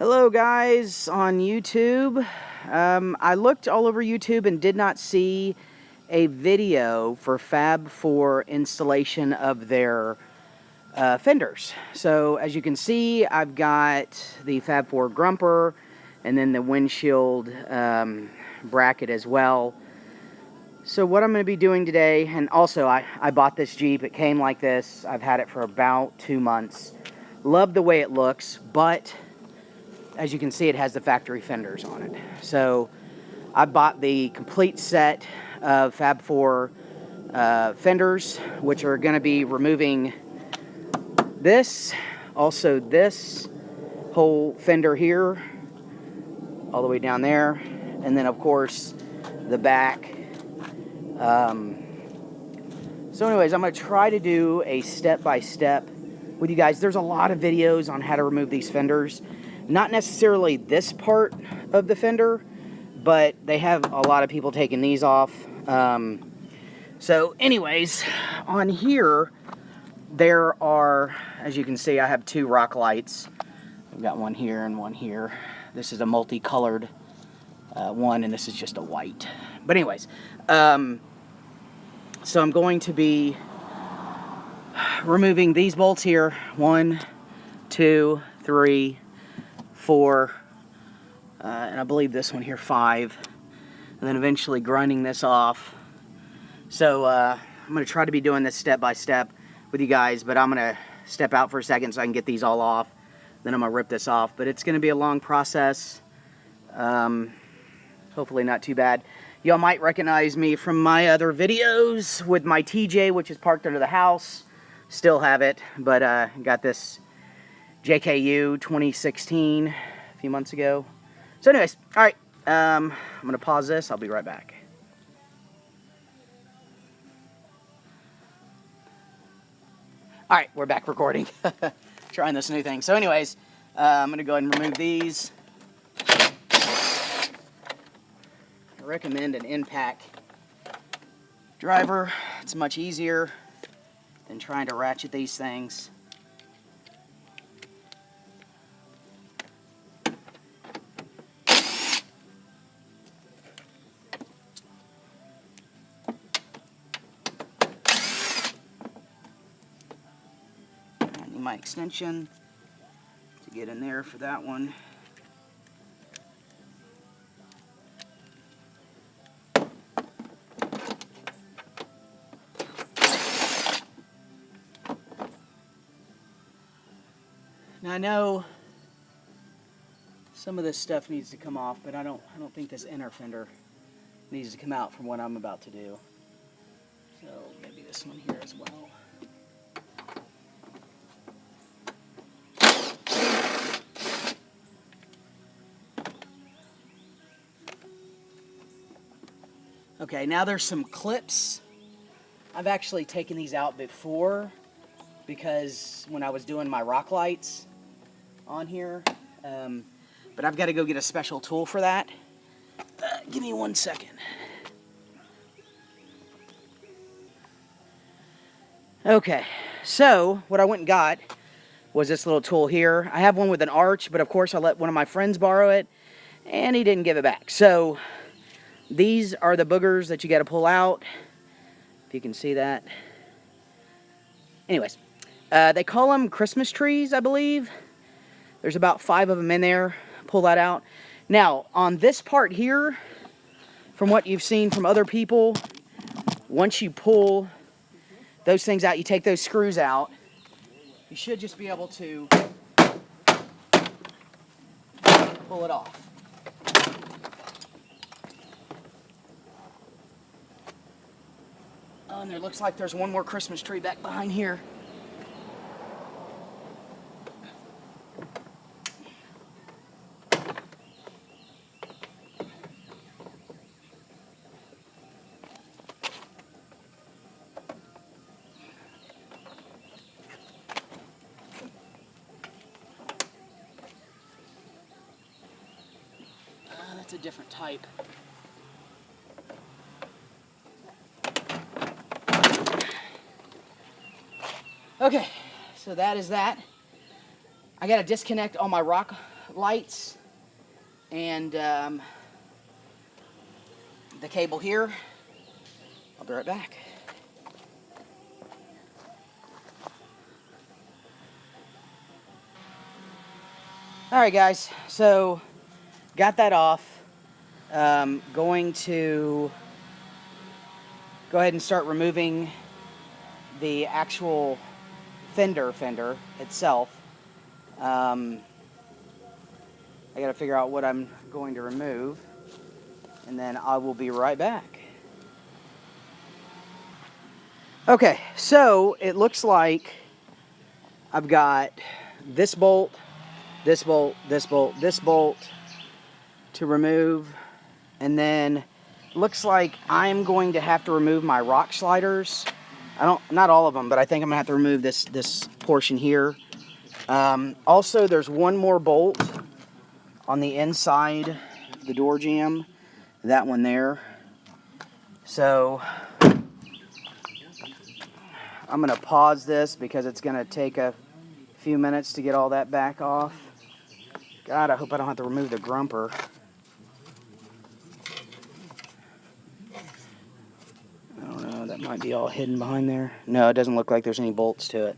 Hello guys on YouTube. I looked all over YouTube and did not see a video for Fab 4 installation of their fenders. So as you can see, I've got the Fab 4 grumper and then the windshield bracket as well. So what I'm going to be doing today, and also I bought this Jeep, it came like this, I've had it for about 2 months. Love the way it looks, but as you can see, it has the factory fenders on it. So I bought the complete set of Fab 4 fenders, which are going to be removing this, also this whole fender here, all the way down there, and then of course the back. So anyways, I'm going to try to do a step-by-step with you guys. There's a lot of videos on how to remove these fenders. Not necessarily this part of the fender, but they have a lot of people taking these off. So anyways, on here, there are, as you can see, I have 2 rock lights. I've got one here and one here. This is a multicolored one, and this is just a white. But anyways, so I'm going to be removing these bolts here. 1, 2, 3, 4, and I believe this one here 5, and then eventually grinding this off. So I'm going to try to be doing this step by step with you guys, but I'm going to step out for a second so I can get these all off. Then I'm going to rip this off, but it's going to be a long process. Hopefully not too bad. Y'all might recognize me from my other videos with my TJ, which is parked under the house. Still have it, but got this JKU 2016 a few months ago. So anyways, all right, I'm going to pause this. I'll be right back. All right, we're back recording. Trying this new thing. So anyways, I'm going to go ahead and remove these. I recommend an impact driver. It's much easier than trying to ratchet these things. I need my extension to get in there for that one. Now I know some of this stuff needs to come off, but I don't think this inner fender needs to come out from what I'm about to do. So maybe this one here as well. Okay, now there's some clips. I've actually taken these out before because when I was doing my rock lights on here, but I've got to go get a special tool for that. Give me 1 second. Okay, so what I went and got was this little tool here. I have one with an arch, but of course I let one of my friends borrow it, and he didn't give it back. So these are the boogers that you got to pull out, if you can see that. Anyways, they call them Christmas trees, I believe. There's about 5 of them in there. Pull that out. Now, on this part here, from what you've seen from other people, once you pull those things out, you take those screws out, you should just be able to pull it off. Oh, and there looks like there's one more Christmas tree back behind here. That's a different type. Okay, so that is that. I gotta disconnect all my rock lights and the cable here. I'll be right back. Alright guys, so got that off. Going to go ahead and start removing the actual fender itself. I gotta figure out what I'm going to remove, and then I will be right back. Okay, so it looks like I've got this bolt, this bolt, this bolt, this bolt to remove, and then looks like I'm going to have to remove my rock sliders. Not all of them, but I think I'm gonna have to remove this portion here. Also, there's one more bolt on the inside of the door jamb, that one there. So I'm gonna pause this because it's gonna take a few minutes to get all that back off. God, I hope I don't have to remove the grumper. I don't know, that might be all hidden behind there. No, it doesn't look like there's any bolts to it.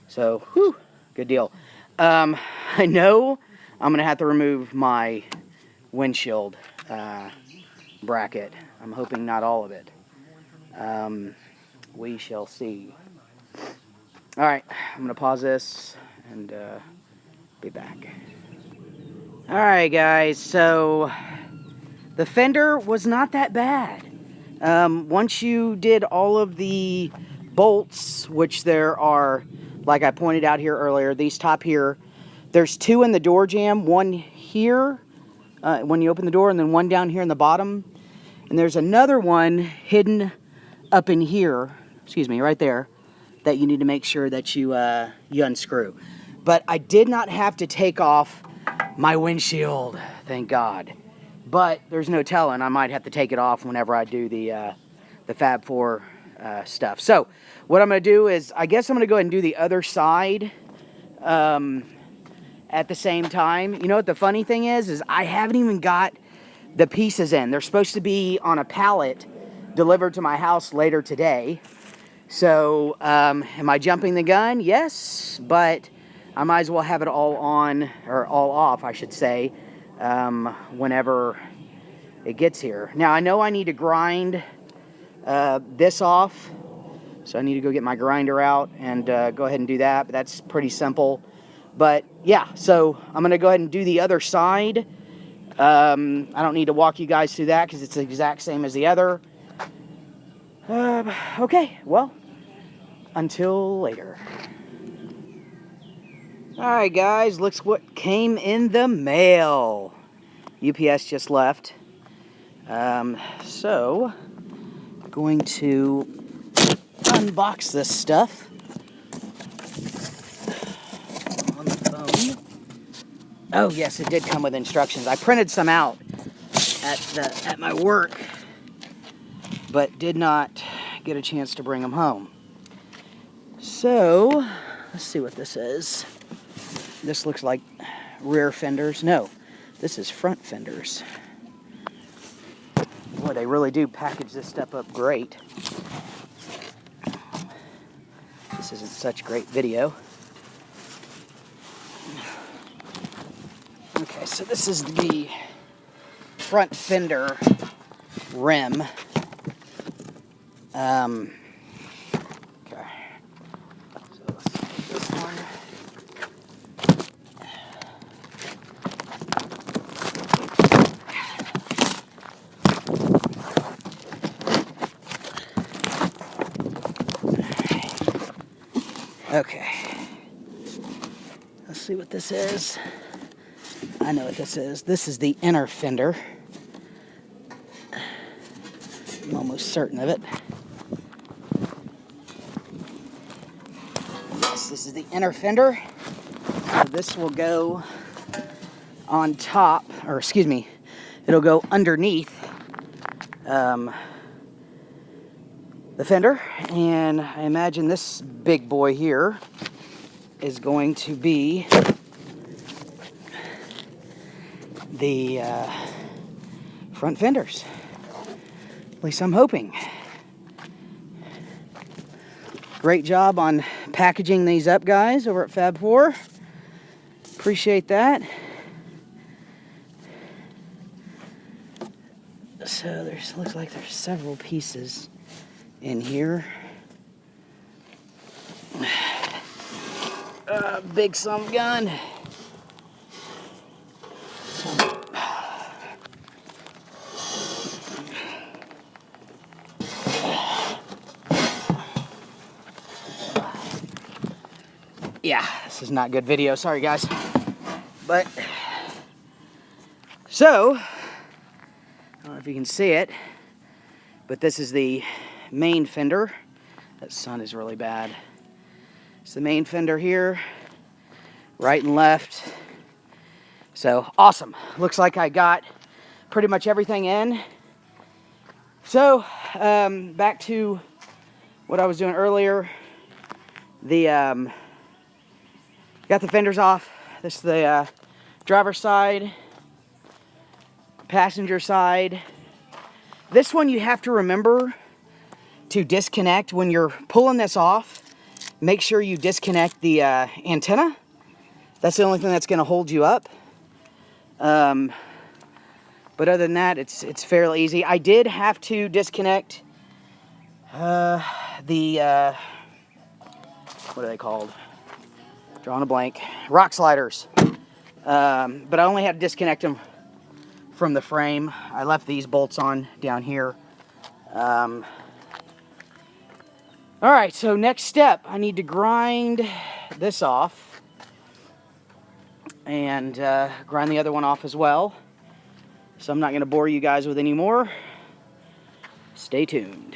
So, whew, good deal. I know I'm gonna have to remove my windshield bracket. I'm hoping not all of it. We shall see. Alright, I'm gonna pause this and be back. Alright guys, so the fender was not that bad. Once you did all of the bolts, which there are, like I pointed out here earlier, these top here, there's two in the door jamb, one here when you open the door, and then one down here in the bottom. And there's another one hidden up in here, excuse me, right there, that you need to make sure that you unscrew. But I did not have to take off my windshield, thank God. But there's no telling, I might have to take it off whenever I do the Fab 4 stuff. So what I'm going to do is, I guess I'm going to go ahead and do the other side at the same time. You know what the funny thing is I haven't even got the pieces in. They're supposed to be on a pallet delivered to my house later today. So am I jumping the gun? Yes, but I might as well have it all on, or all off I should say, whenever it gets here. Now I know I need to grind this off, so I need to go get my grinder out and go ahead and do that, but that's pretty simple. But yeah, so I'm gonna go ahead and do the other side. I don't need to walk you guys through that because it's the exact same as the other. Okay, well, until later. Alright guys, looks what came in the mail. UPS just left. So, going to unbox this stuff on the phone. Oh yes, it did come with instructions. I printed some out at my work, but did not get a chance to bring them home. So, let's see what this is. This looks like rear fenders. No, this is front fenders. Boy, they really do package this stuff up great. This isn't such great video. Okay, so this is the front fender rim. Okay. So let's take this one. Okay. Let's see what this is. I know what this is. This is the inner fender. I'm almost certain of it. Yes, this is the inner fender. So this will go on top, or excuse me, it'll go underneath the fender. And I imagine this big boy here is going to be the front fenders. At least I'm hoping. Great job on packaging these up, guys, over at Fab 4. Appreciate that. So looks like there's several pieces in here. Big sump gun. Yeah, this is not good video. Sorry, guys. But, so, I don't know if you can see it, but this is the main fender. That sun is really bad. It's the main fender here, right and left. So, awesome. Looks like I got pretty much everything in. So, back to what I was doing earlier. Got the fenders off. This is the driver's side, passenger side. This one you have to remember to disconnect when you're pulling this off. Make sure you disconnect the antenna. That's the only thing that's going to hold you up. But other than that, it's fairly easy. I did have to disconnect the what are they called? Drawing a blank. Rock sliders. But I only had to disconnect them from the frame. I left these bolts on down here. All right, so next step, I need to grind this off and grind the other one off as well. So I'm not going to bore you guys with any more. Stay tuned.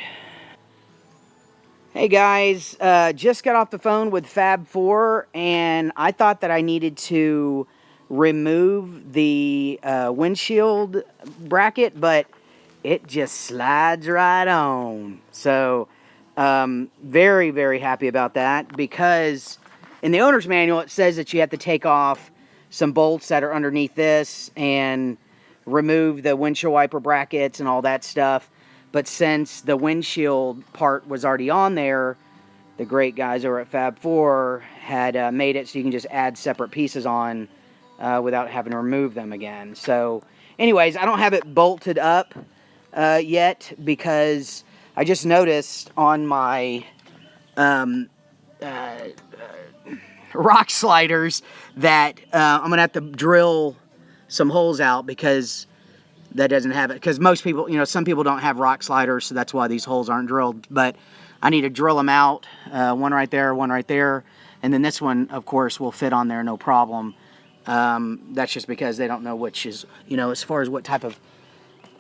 Hey guys, just got off the phone with Fab 4, and I thought that I needed to remove the windshield bracket, but it just slides right on. So, very, very happy about that, because in the owner's manual it says that you have to take off some bolts that are underneath this and remove the windshield wiper brackets and all that stuff. But since the windshield part was already on there, the great guys over at Fab 4 had made it so you can just add separate pieces on without having to remove them again. So anyways, I don't have it bolted up yet, because I just noticed on my rock sliders that I'm going to have to drill some holes out, because that doesn't have it. Because most people, you know, some people don't have rock sliders, so that's why these holes aren't drilled. But I need to drill them out, one right there, and then this one, of course, will fit on there, no problem. That's just because they don't know which is, you know, as far as what type of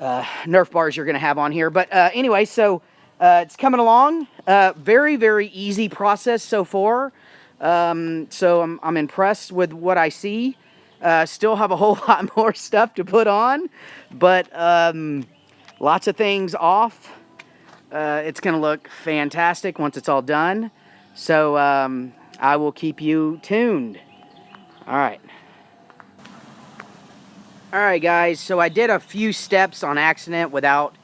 Nerf bars you're going to have on here. But anyway, so it's coming along. Very, very easy process so far. So I'm impressed with what I see. Still have a whole lot more stuff to put on, but lots of things off. It's going to look fantastic once it's all done. So I will keep you tuned. All right. All right, guys. So I did a few steps on accident without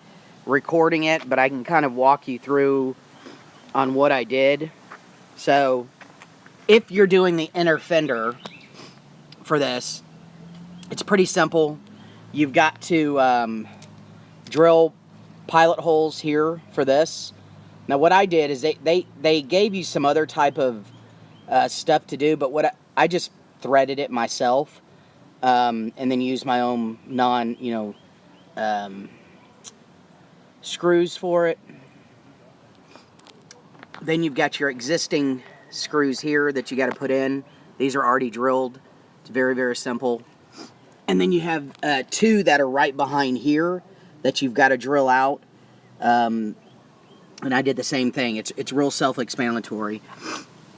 recording it, but I can kind of walk you through on what I did. So if you're doing the inner fender for this, it's pretty simple. You've got to drill pilot holes here for this. Now what I did is they gave you some other type of stuff to do, but what I just threaded it myself, and then used my own screws for it. Then you've got your existing screws here that you got to put in. These are already drilled. It's very, very simple. And then you have two that are right behind here that you've got to drill out. And I did the same thing. It's real self-explanatory.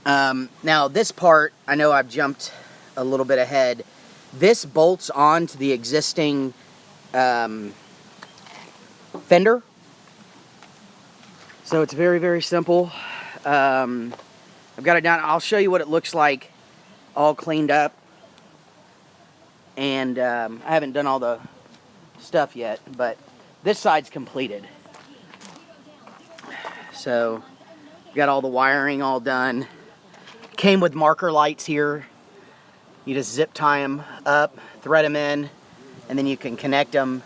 Now this part, I know I've jumped a little bit ahead. This bolts on to the existing fender. So it's very, very simple. I've got it down. I'll show you what it looks like all cleaned up. And I haven't done all the stuff yet, but this side's completed. So, got all the wiring all done. Came with marker lights here. You just zip tie them up, thread them in, and then you can connect them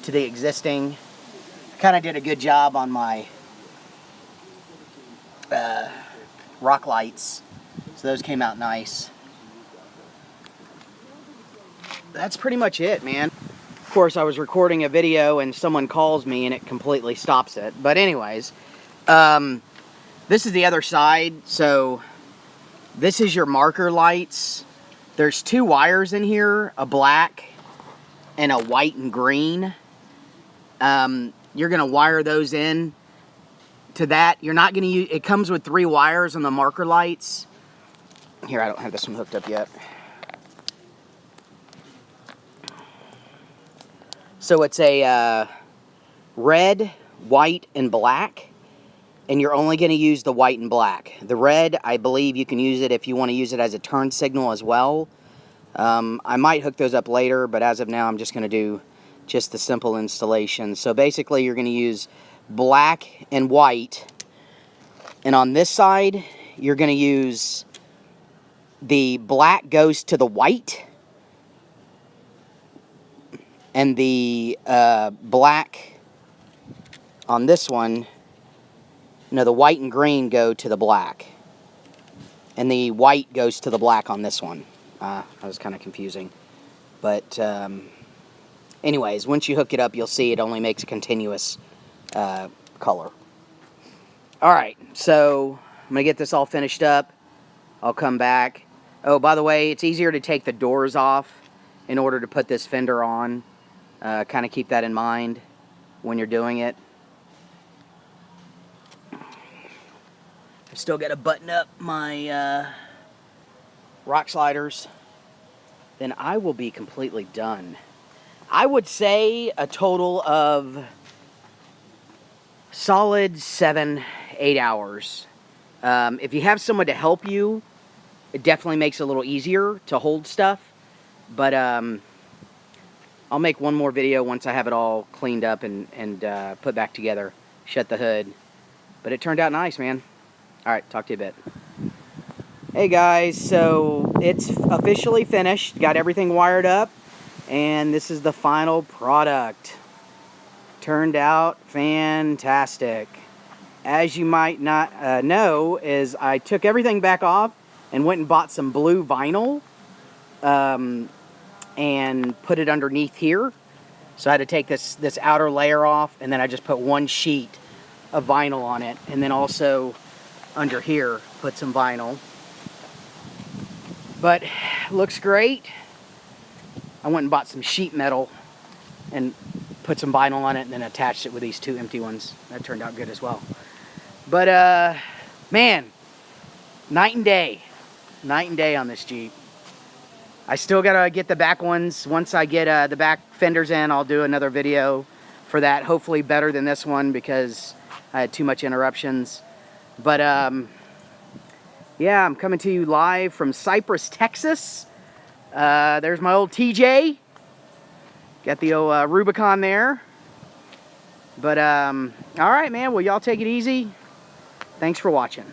to the existing. Kind of did a good job on my rock lights, so those came out nice. That's pretty much it, man. Of course, I was recording a video and someone calls me and it completely stops it. But anyways, this is the other side. So this is your marker lights. There's two wires in here, a black and a white and green. You're gonna wire those in to that. You're not gonna use, it comes with 3 wires on the marker lights. Here, I don't have this one hooked up yet. So it's a red, white, and black, and you're only going to use the white and black. The red, I believe you can use it if you want to use it as a turn signal as well. I might hook those up later, but as of now, I'm just going to do just the simple installation. So basically, you're going to use black and white, and on this side, you're going to use the black goes to the white, and the black on this one, no, the white and green go to the black. And the white goes to the black on this one. That was kind of confusing. But anyways, once you hook it up, you'll see it only makes a continuous color. Alright, so I'm going to get this all finished up. I'll come back. Oh, by the way, it's easier to take the doors off in order to put this fender on. Kind of keep that in mind when you're doing it. I've still got to button up my rock sliders. Then I will be completely done. I would say a total of solid 7-8 hours. If you have someone to help you, it definitely makes it a little easier to hold stuff. But I'll make one more video once I have it all cleaned up and put back together. Shut the hood. But it turned out nice, man. Alright, talk to you a bit. Hey guys, so it's officially finished. Got everything wired up. And this is the final product. Turned out fantastic. As you might not know, is I took everything back off and went and bought some blue vinyl. And put it underneath here. So I had to take this outer layer off, and then I just put one sheet of vinyl on it, and then also under here put some vinyl. But looks great. I went and bought some sheet metal and put some vinyl on it, and then attached it with these 2 empty ones. That turned out good as well. But man, night and day on this Jeep. I still gotta get the back ones. Once I get the back fenders in, I'll do another video for that. Hopefully better than this one because I had too much interruptions. But yeah, I'm coming to you live from Cypress, Texas. There's my old TJ. Got the old Rubicon there. But all right, man. Well, y'all take it easy. Thanks for watching.